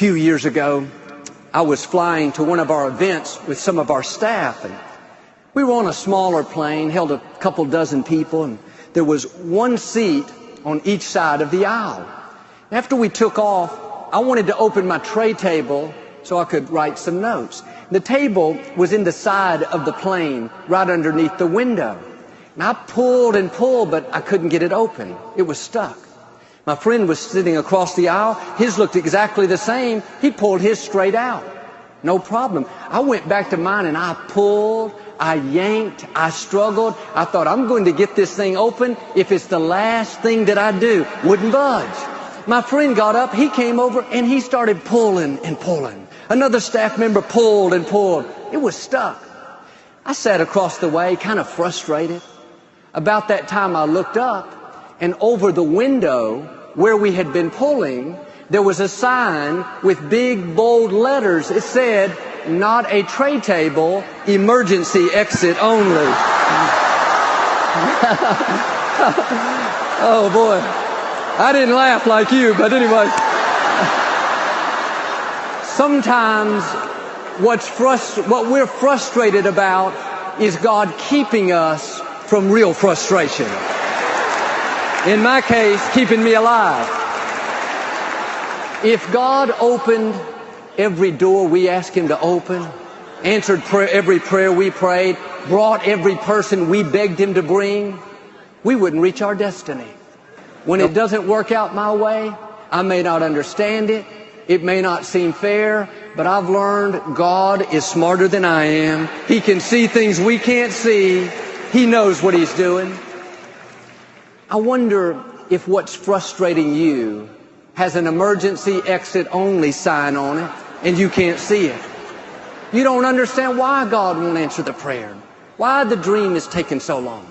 few years ago, I was flying to one of our events with some of our staff, and we were on a smaller plane, held a couple dozen people, and there was one seat on each side of the aisle. After we took off, I wanted to open my tray table so I could write some notes. The table was in the side of the plane, right underneath the window. And I pulled and pulled, but I couldn't get it open. It was stuck. My friend was sitting across the aisle. His looked exactly the same. He pulled his straight out. No problem. I went back to mine and I pulled, I yanked, I struggled. I thought, I'm going to get this thing open if it's the last thing that I do. Wouldn't budge. My friend got up, he came over and he started pulling and pulling. Another staff member pulled and pulled. It was stuck. I sat across the way, kind of frustrated. About that time I looked up, and over the window where we had been pulling, there was a sign with big bold letters. It said, "Not a tray table, emergency exit only." Oh boy, I didn't laugh like you, but anyway. Sometimes what we're frustrated about is God keeping us from real frustration. In my case, keeping me alive. If God opened every door we asked Him to open, answered every prayer we prayed, brought every person we begged Him to bring, we wouldn't reach our destiny. When it doesn't work out my way, I may not understand it. It may not seem fair, but I've learned God is smarter than I am. He can see things we can't see. He knows what He's doing. I wonder if what's frustrating you has an emergency exit only sign on it and you can't see it. You don't understand why God won't answer the prayer, why the dream is taking so long,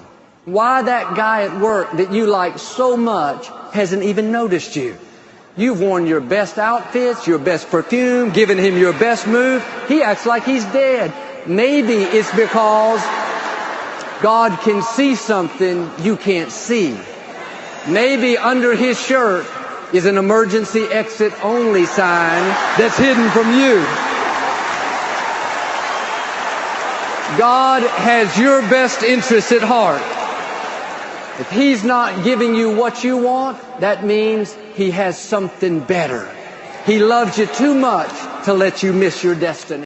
why that guy at work that you like so much hasn't even noticed you. You've worn your best outfits, your best perfume, given him your best move. He acts like he's dead. Maybe it's because God can see something you can't see. Maybe under his shirt is an emergency exit only sign that's hidden from you. God has your best interests at heart. If He's not giving you what you want, that means He has something better. He loves you too much to let you miss your destiny.